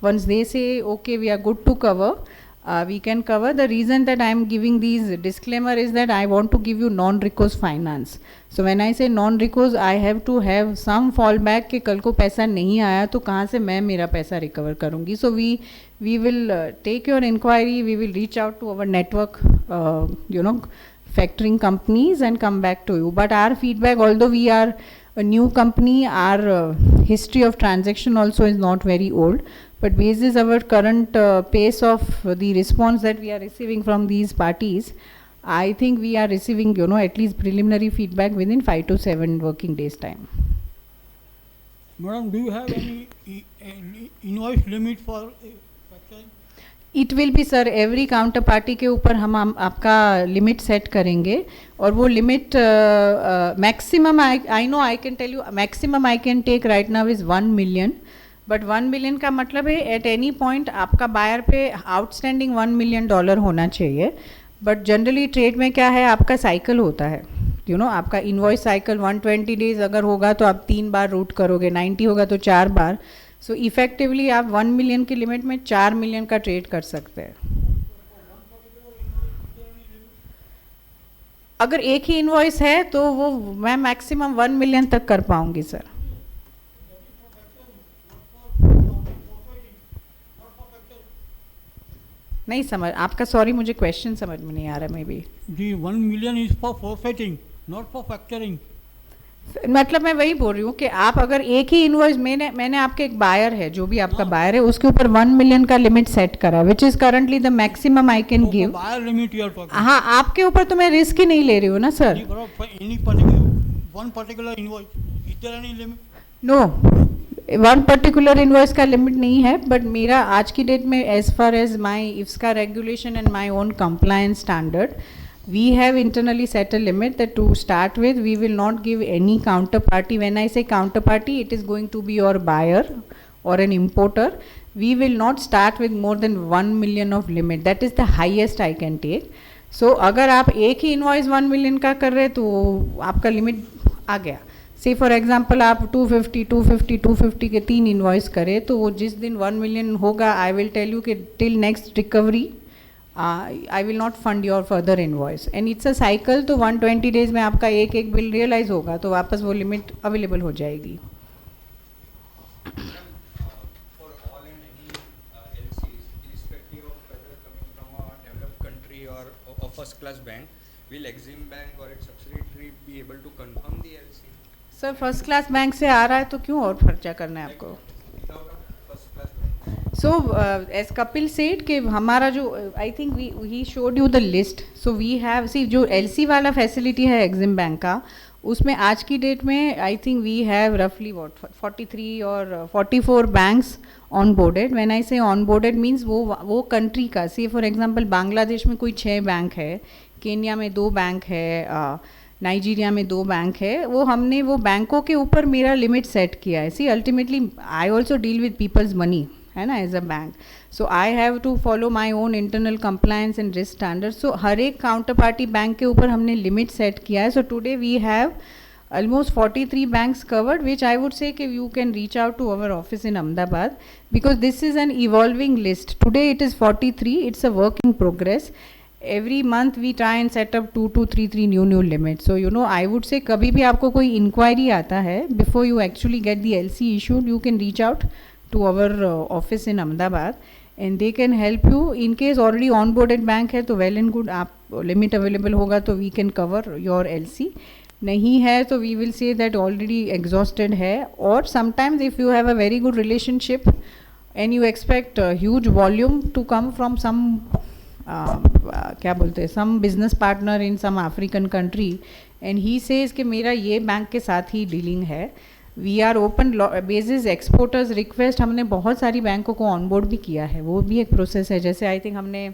Once they say okay, we are good to cover, we can cover. The reason that I am giving these disclaimer is that I want to give you non-recourse finance. So when I say non-recourse, I have to have some fallback कि कल को पैसा नहीं आया तो कहाँ से मैं मेरा पैसा recover करूँगी. So we will take your inquiry, we will reach out to our network, factoring companies and come back to you. But our feedback, although we are a new company, our history of transaction also is not very old. But basis our current pace of the response that we are receiving from these parties, I think we are receiving, at least preliminary feedback within 5 to 7 working days time. Madam, do you have any invoice limit for factoring? It will be sir, every counterparty के ऊपर हम आपका limit set करेंगे और वो limit maximum I know I can tell you maximum I can take right now is 1 million. But 1 million का मतलब है एट एनी पॉइंट आपका बायर पे आउटस्टैंडिंग $1 मिलियन होना चाहिए. बट जनरली ट्रेड में क्या है, आपका साइकिल होता है, आपका इनवॉइस साइकिल 120 डेज अगर होगा तो आप 3 बार रूट करोगे, 90 होगा तो 4 बार. सो इफेक्टिवली आप 1 मिलियन की लिमिट में 4 मिलियन का ट्रेड कर सकते हैं. अगर एक ही इनवॉइस है तो वो मैं मैक्सिमम 1 मिलियन तक कर पाऊंगी सर. नहीं समझ आपका, सॉरी मुझे क्वेश्चन समझ में नहीं आ रहा. May be The 1 million is for forfeiting, not for factoring. मतलब मैं वही बोल रही हूँ कि आप अगर एक ही इनवॉइस, मैंने आपके एक बायर है, जो भी आपका बायर है उसके ऊपर 1 मिलियन का लिमिट सेट करा, which is currently the maximum I can give. Buyer limit you are talking. हाँ, आपके ऊपर तो मैं रिस्क ही नहीं ले रही हूँ ना sir. For any particular, one particular invoice, is there any limit? नो, वन पर्टिकुलर इनवॉइस का लिमिट नहीं है, बट मेरा आज की डेट में as far as my IFSCA regulation and my own compliance standard, we have internally set a limit that to start with we will not give any counterparty. When I say counterparty, it is going to be your buyer or an importer. We will not start with more than 1 million of limit. That is the highest I can take. So अगर आप एक ही invoice 1 million का कर रहे तो आपका limit आ गया. से फॉर एग्जाम्पल आप 250 के 3 इन्वॉइस करें तो वो जिस दिन 1 मिलियन होगा, आई विल टेल यू कि till next recovery I will not fund your further invoice. And it's a cycle. तो 120 डेज में आपका एक बिल रियलाइज होगा तो वापस वो लिमिट अवेलेबल हो जाएगी. For all and any LCs, irrespective of whether coming from a developed country or a first class bank, will Exim Bank or its subsidiary be able to confirm the LC? Sir first class bank से आ रहा है तो क्यों और खर्चा करना है आपको. Without a first class bank? So as Kapil said कि हमारा जो I think he showed you the list. So we have, see जो LC वाला फैसिलिटी है एग्जिम बैंक का, उसमें आज की डेट में आई थिंक वी हैव रफली वॉट 43 और 44 banks on boarded. When I से ऑन बोर्डेड मीन्स वो कंट्री का, सी फॉर एग्जांपल बांग्लादेश में कोई 6 बैंक है, केन्या में 2 बैंक है, नाइजीरिया में 2 बैंक है. वो हमने वो बैंकों के ऊपर मेरा लिमिट सेट किया है. See ultimately I also deal with people's money है ना as a bank. So I have to follow my own internal compliance and risk standard. So हर एक काउंटर पार्टी बैंक के ऊपर हमने लिमिट सेट किया है. So today we have almost 43 banks covered, which I would say कि you can reach out to our office in Ahmedabad, because this is an evolving list. Today it is 43, it's a work in progress. Every month we try and set up 2 to 3 new limits. So you know, I would say कभी भी आपको कोई inquiry आता है, before you actually get the LC issued, you can reach out to our office in Ahmedabad and they can help you. In case already onboarded bank है तो well and good, आप limit available होगा तो we can cover your LC. नहीं है तो we will say that already exhausted है. Or sometimes if you have a very good relationship and you expect a huge volume to come from some क्या बोलते हैं, some business partner in some African country and he says कि मेरा ये bank के साथ ही dealing है, we are open basis exporters request. हमने बहुत सारी बैंकों को ऑनबोर्ड भी किया है, वो भी एक प्रोसेस है. जैसे आई थिंक हमने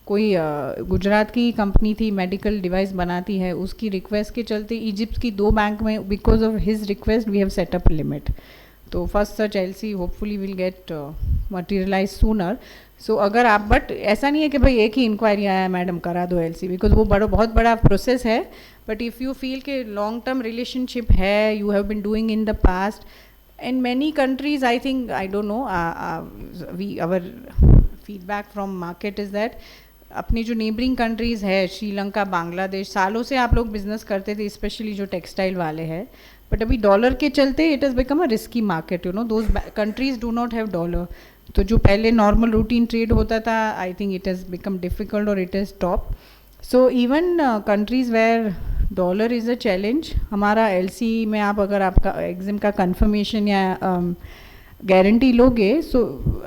कोई गुजरात की कंपनी थी, मेडिकल डिवाइस बनाती है, उसकी रिक्वेस्ट के चलते इजिप्ट की 2 बैंक में because of his request we have set up limit. तो first such LC hopefully will get materialize sooner. So अगर आप, बट ऐसा नहीं है कि भाई एक ही इंक्वायरी आया है मैडम करा दो एलसी, बिकॉज वो बहुत बड़ा प्रोसेस है. बट इफ़ यू फील कि लॉन्ग टर्म रिलेशनशिप है, you have been doing in the past and many countries, I think I don't know, our feedback from market is that अपनी जो neighbouring countries है, श्रीलंका, बांग्लादेश, सालों से आप लोग बिजनेस करते थे, स्पेशली जो टेक्सटाइल वाले हैं. बट अभी डॉलर के चलते it has become a risky market. You know those countries do not have dollar. तो जो पहले नॉर्मल रूटीन ट्रेड होता था, I think it has become difficult और it has stop. So even countries where dollar is a challenge, हमारा LC में आप अगर आपका एग्जिम का कन्फर्मेशन या गारंटी लोगे, सो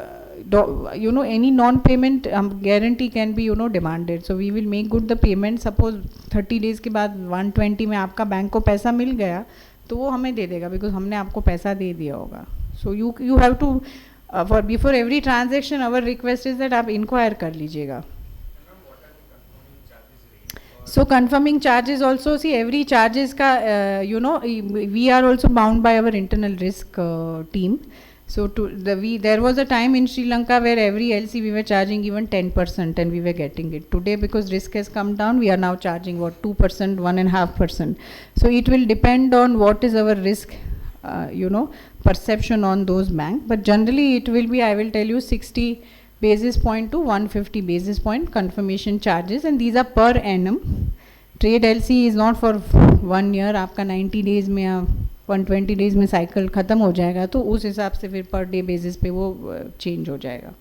you know any non-payment guarantee can be demanded. So we will make good the payment. Suppose 30 days के बाद 120 में आपका बैंक को पैसा मिल गया तो वो हमें दे देगा, because हमने आपको पैसा दे दिया होगा. So you have to for before every transaction our request is that आप inquire कर लीजिएगा. So confirming charges also, see every charges का we are also bound by our internal risk team. So there was a time in Sri Lanka where every LC we were charging even 10% and we were getting it. Today because risk has come down, we are now charging what 2%, 1.5%. So it will depend on what is our risk perception on those banks. But generally it will be, I will tell you, 60 basis point to 150 basis point confirmation charges, and these are per annum. Trade LC is not for 1 year. आपका 90 days में या 120 days में cycle ख़त्म हो जाएगा, तो उस हिसाब से फिर per day basis पे वो change हो जाएगा.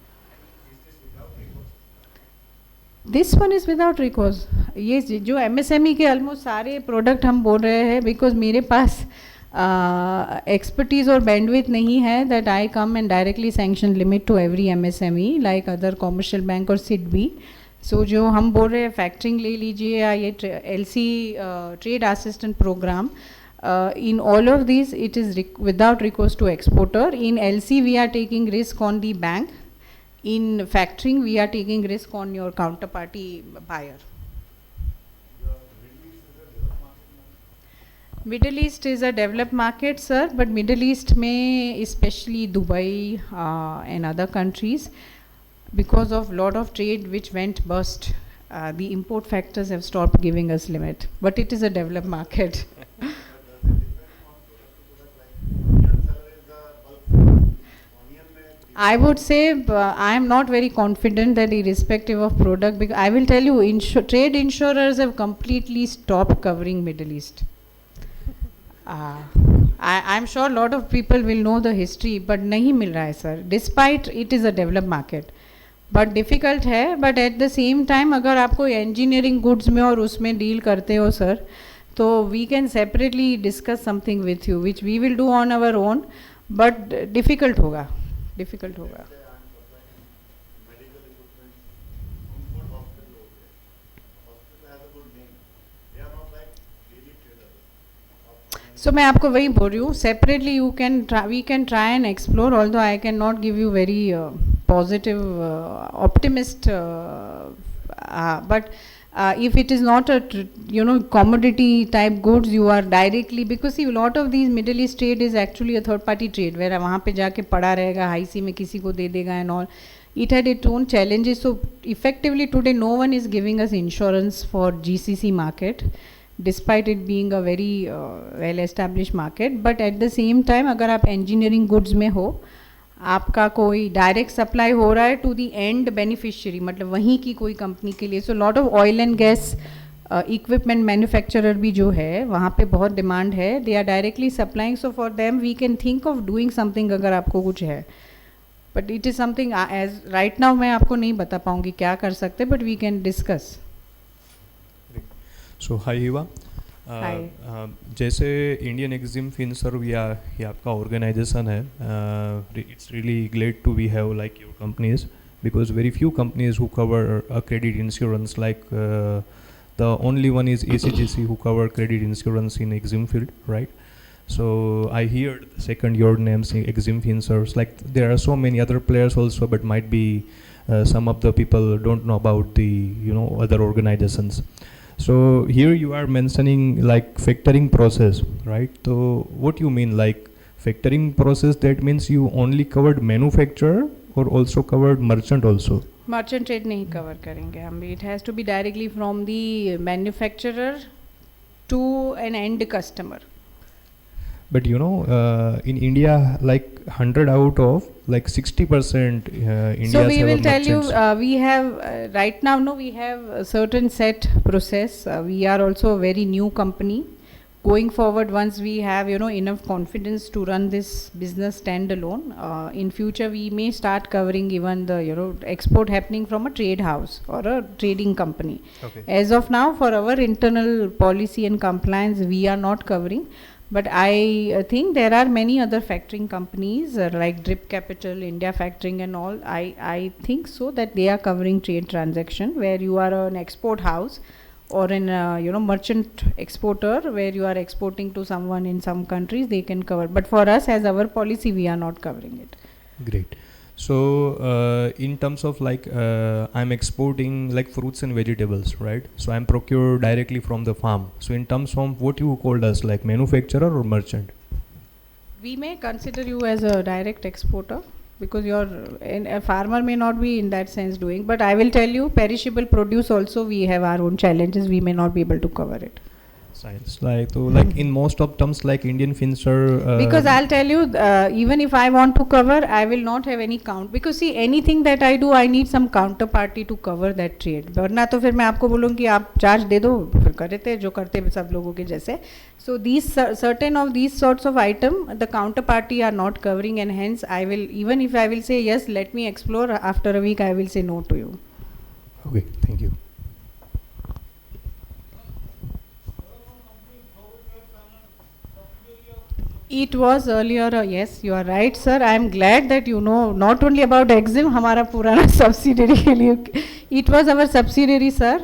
This one is without recourse. ये जो MSME के almost सारे product हम बोल रहे हैं, because मेरे पास expertise और bandwidth नहीं है that I come and directly sanction limit to every MSME like other commercial bank और SIDBI. So जो हम बोल रहे हैं factoring ले लीजिए या ये LC trade assistant program, in all of these it is without recourse to exporter. In LC we are taking risk on the bank. In factoring we are taking risk on your counterparty buyer. Middle East is a developed market, sir, but Middle East may, especially Dubai and other countries, because of lot of trade which went bust, the import factors have stopped giving us limit. But it is a developed market. I would say I am not very confident that irrespective of product, because I will tell you, trade insurers have completely stopped covering Middle East. I'm sure a lot of people will know the history, but नहीं मिल रहा है sir. Despite it is a developed market, but difficult है. But at the same time, अगर आपको engineering goods में और उसमें deal करते हो sir, तो we can separately discuss something with you, which we will do on our own. But difficult होगा. So मैं आपको वही बोल रही हूँ, separately we can try and explore, although I cannot give you very positive optimist, but if it is not a commodity type goods, you are directly, because see a lot of these Middle East trade is actually a third party trade where वहाँ पे जाके पड़ा रहेगा, high sea में किसी को दे देगा and all. It had its own challenges. So effectively today no one is giving us insurance for GCC market, despite it being a very well established market. But at the same time अगर आप engineering goods में हो, आपका कोई direct supply हो रहा है to the and beneficiary, मतलब वहीं की कोई कंपनी के लिए. So lot of oil and gas equipment manufacturer भी जो है वहाँ पे बहुत डिमांड है. They are directly supplying, so for them we can think of doing something अगर आपको कुछ है. But it is something as right now मैं आपको नहीं बता पाऊँगी क्या कर सकते, but we can discuss. So hi हिवा, जैसे इंडियन एग्जिम फिनसर्व या ये आपका ऑर्गेनाइजेशन है, it's really Glade to we have like your companies, because very few companies who cover credit insurance, like the only one is ACGC who cover credit insurance in EXIM field, right? So I hear second your names in Exim Finserves, like there are so many other players also, but might be some of the people don't know about the other organizations. So here you are mentioning like factoring process, right? So what you mean like factoring process? That means you only covered manufacturer or also covered merchant also? Merchant trade नहीं cover करेंगे हम. It has to be directly from the manufacturer to an end customer. But in India, like 100 out of like 60% India. So we will tell you, we have right now, we have a certain set process. We are also a very new company. Going forward, once we have enough confidence to run this business standalone, in future we may start covering even the export happening from a trade house or a trading company. Okay. As of now, for our internal policy and compliance, we are not covering. But I think there are many other factoring companies like Drip Capital, India Factoring and all. I think so that they are covering trade transaction where you are an export house or an merchant exporter where you are exporting to someone in some countries, they can cover. But for us, as our policy, we are not covering it. Great. So in terms of like I'm exporting like fruits and vegetables, right? So I'm procured directly from the farm. So in terms of what you called us, like manufacturer or merchant? We may consider you as a direct exporter because a farmer may not be in that sense doing. But I will tell you, perishable produce also we have our own challenges. We may not be able to cover it. science. Like so, like in most of terms, like Indian Finser. Because I'll tell you, even if I want to cover, I will not have any count. Because see, anything that I do, I need some counterparty to cover that trade. वरना तो फिर मैं आपको बोलूँ कि आप charge दे दो, फिर करते जो करते सब लोगों के जैसे. So these certain of these sorts of item, the counterparty are not covering, and hence I will, even if I will say yes, let me explore. After a week, I will say no to you. Okay, thank you. It was earlier, yes, you are right, sir. I am glad that you know not only about Exim, हमारा पुराना subsidiary के लिए. It was our subsidiary, sir.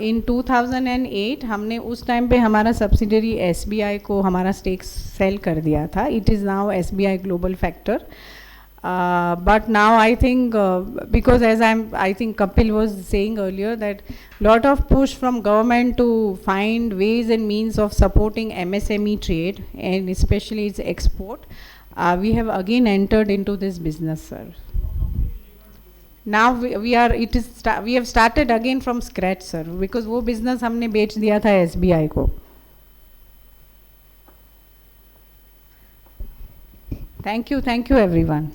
In 2008, हमने उस time पे हमारा subsidiary SBI को हमारा stake sell कर दिया था. It is now SBI Global Factor. But now I think because as I think Kapil was saying earlier that lot of push from government to find ways and means of supporting MSME trade and especially its export, we have again entered into this business, sir. Now we have started again from scratch, sir, because वो business हमने बेच दिया था SBI को. Thank you everyone.